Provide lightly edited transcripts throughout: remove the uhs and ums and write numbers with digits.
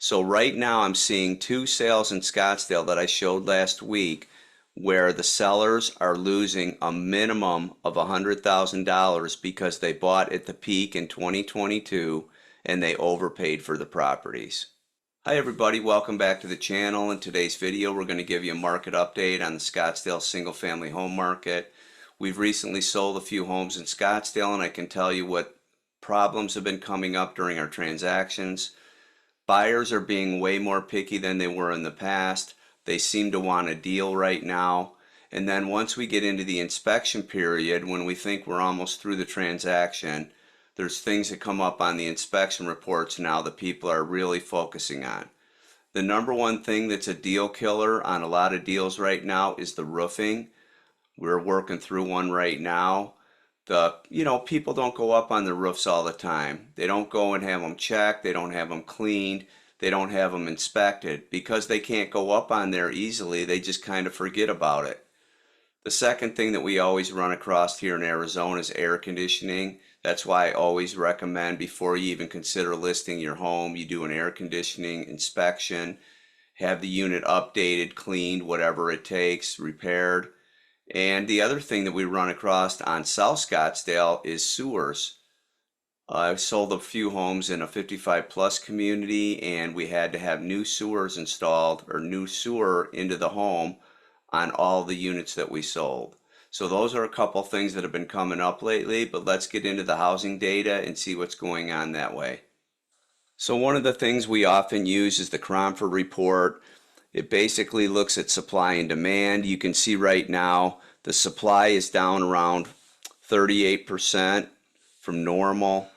So right now I'm seeing two sales in Scottsdale that I showed last week where the sellers are losing a minimum of $100,000 because they bought at the peak in 2022 and they overpaid for the properties. Hi everybody, welcome back to the channel. In today's video we're going to give you a market update on the Scottsdale single family home market. We've recently sold a few homes in Scottsdale and I can tell you what problems have been coming up during our transactions. Buyers are being way more picky than they were in the past. They seem to want a deal right now. And then once we get into the inspection period, when we think we're almost through the transaction, there's things that come up on the inspection reports now that people are really focusing on. The number one thing that's a deal killer on a lot of deals right now is the roofing. We're working through one right now. People don't go up on the roofs all the time. They don't go and have them checked. They don't have them cleaned. They don't have them inspected. Because they can't go up on there easily, they just kind of forget about it. The second thing that we always run across here in Arizona is air conditioning. That's why I always recommend before you even consider listing your home, you do an air conditioning inspection, have the unit updated, cleaned, whatever it takes, repaired. And the other thing that we run across on South Scottsdale is sewers. I've sold a few homes in a 55 plus community and we had to have new sewers installed or new sewer into the home on all the units that we sold. So those are a couple things that have been coming up lately, but let's get into the housing data and see what's going on that way. So one of the things we often use is the Cromford report. It basically looks at supply and demand. You can see right now the supply is down around 38% from normal,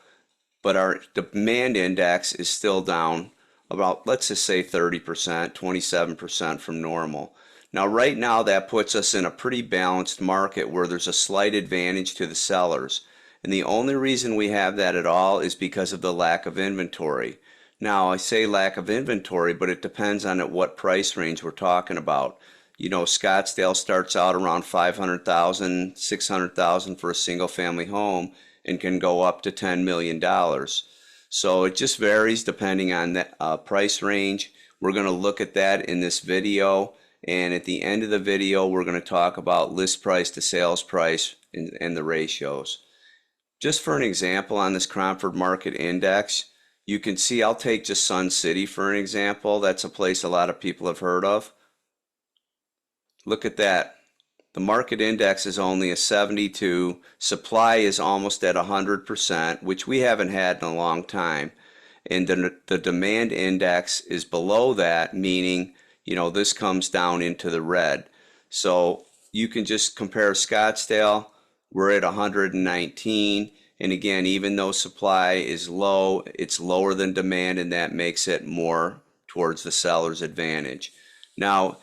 but our demand index is still down about, let's just say 30%, 27% from normal. Now right now that puts us in a pretty balanced market where there's a slight advantage to the sellers. And the only reason we have that at all is because of the lack of inventory. Now, I say lack of inventory, but it depends on at what price range we're talking about. You know, Scottsdale starts out around $500,000, $600,000 for a single family home and can go up to $10 million. So it just varies depending on the price range. We're going to look at that in this video. And at the end of the video, we're going to talk about list price to sales price and the ratios. Just for an example on this Cromford Market Index, you can see, I'll take just Sun City for an example. That's a place a lot of people have heard of. Look at that. The market index is only a 72. Supply is almost at 100%, which we haven't had in a long time. And the demand index is below that, meaning, this comes down into the red. So you can just compare Scottsdale. We're at 119. And again, even though supply is low, it's lower than demand, and that makes it more towards the seller's advantage. Now,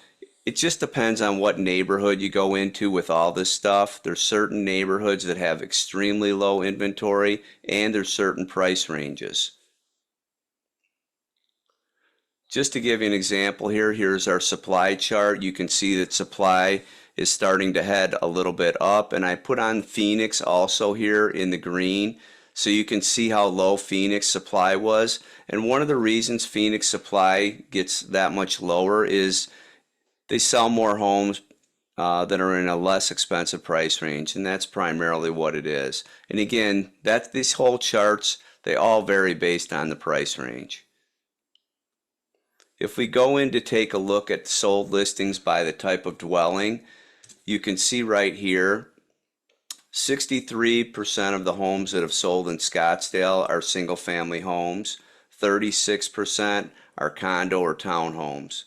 it just depends on what neighborhood you go into with all this stuff. There's certain neighborhoods that have extremely low inventory, and there's certain price ranges. Just to give you an example here, here's our supply chart. You can see that supply is starting to head a little bit up, and I put on Phoenix also here in the green so you can see how low Phoenix supply was. And one of the reasons Phoenix supply gets that much lower is they sell more homes that are in a less expensive price range, and that's primarily what it is. And again, these whole charts, they all vary based on the price range. If we go in to take a look at sold listings by the type of dwelling, you can see right here 63% of the homes that have sold in Scottsdale are single family homes, 36% are condo or townhomes.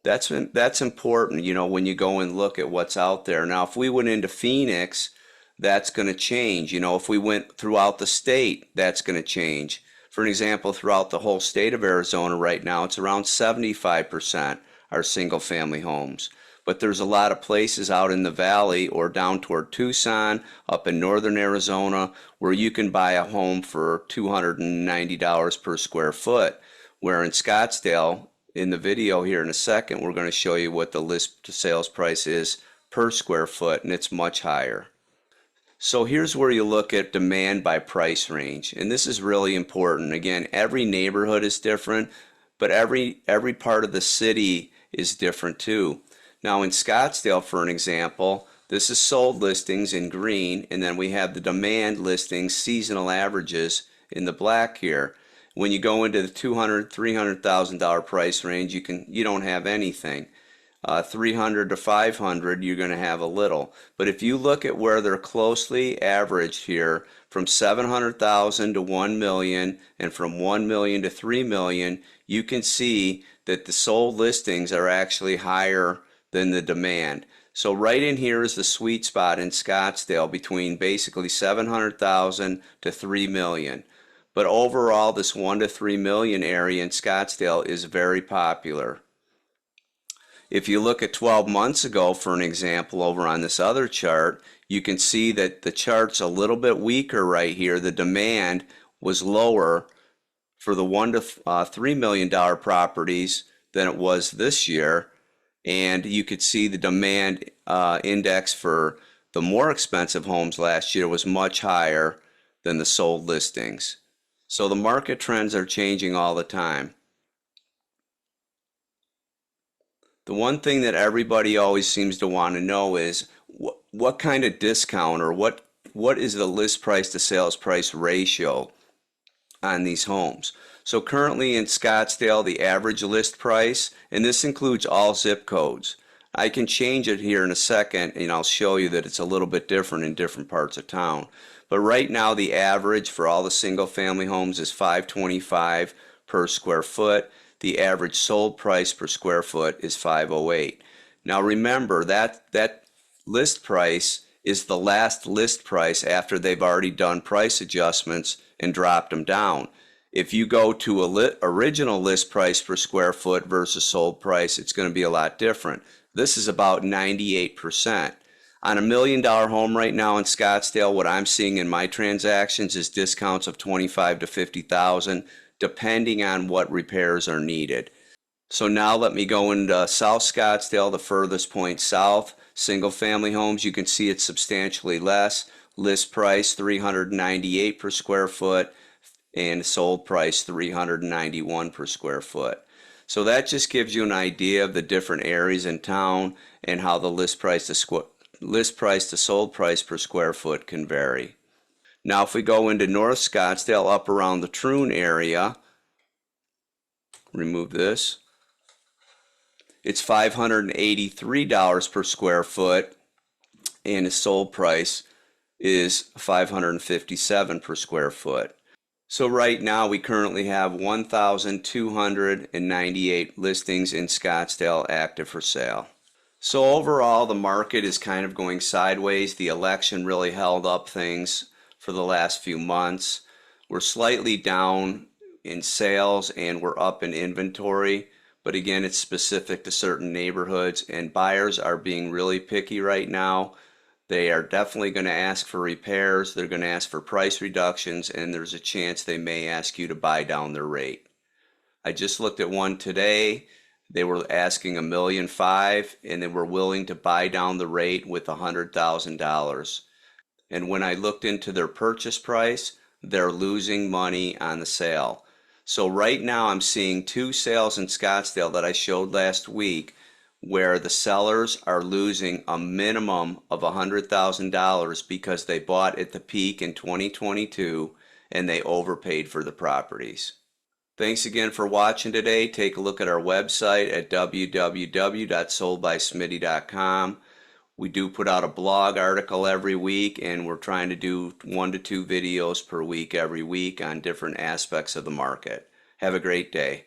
That's important, when you go and look at what's out there. Now if we went into Phoenix, that's going to change. If we went throughout the state, that's going to change. For an example, throughout the whole state of Arizona right now, it's around 75% are single family homes. But there's a lot of places out in the valley or down toward Tucson, up in northern Arizona, where you can buy a home for $290 per square foot. Where in Scottsdale, in the video here in a second, we're going to show you what the list to sales price is per square foot, and it's much higher. So here's where you look at demand by price range, and this is really important. Again, every neighborhood is different, but every part of the city is different too. Now in Scottsdale, for an example, this is sold listings in green, and then we have the demand listings, seasonal averages in the black here. When you go into the $200,000, $300,000 price range, you don't have anything. 300 to 500, you're going to have a little. But if you look at where they're closely averaged here, from 700,000 to 1 million and from 1 million to 3 million, you can see that the sold listings are actually higher than the demand. So right in here is the sweet spot in Scottsdale between basically 700,000 to 3 million. But overall, this 1 to 3 million area in Scottsdale is very popular. If you look at 12 months ago, for an example, over on this other chart, you can see that the chart's a little bit weaker right here. The demand was lower for the 1 to $3 million properties than it was this year. And you could see the demand index for the more expensive homes last year was much higher than the sold listings. So the market trends are changing all the time. The one thing that everybody always seems to want to know is what kind of discount or what is the list price to sales price ratio on these homes. So currently in Scottsdale, the average list price, and this includes all zip codes. I can change it here in a second, and I'll show you that it's a little bit different in different parts of town. But right now the average for all the single family homes is $525 per square foot. The average sold price per square foot is $508. Now remember that list price is the last list price after they've already done price adjustments and dropped them down. If you go to original list price per square foot versus sold price, it's going to be a lot different. This is about 98%. On $1 million home right now in Scottsdale, what I'm seeing in my transactions is discounts of $25,000 to $50,000, depending on what repairs are needed. So now let me go into South Scottsdale, the furthest point south. Single family homes, you can see it's substantially less. List price $398 per square foot and sold price $391 per square foot. So that just gives you an idea of the different areas in town and how the list price to sold price per square foot can vary. Now if we go into North Scottsdale, up around the Troon area, remove this, it's $583 per square foot, and the sold price is $557 per square foot. So right now we currently have 1,298 listings in Scottsdale active for sale. So overall the market is kind of going sideways. The election really held up things for the last few months. We're slightly down in sales and we're up in inventory, but again it's specific to certain neighborhoods, and buyers are being really picky right now. They are definitely going to ask for repairs, they're going to ask for price reductions, and there's a chance they may ask you to buy down their rate. I just looked at one today. They were asking $1.5 million and they were willing to buy down the rate with $100,000. And when I looked into their purchase price, they're losing money on the sale. So right now I'm seeing 2 sales in Scottsdale that I showed last week where the sellers are losing a minimum of $100,000 because they bought at the peak in 2022 and they overpaid for the properties. Thanks again for watching today. Take a look at our website at www.soldbysmitty.com. We do put out a blog article every week, and we're trying to do 1 to 2 videos per week every week on different aspects of the market. Have a great day.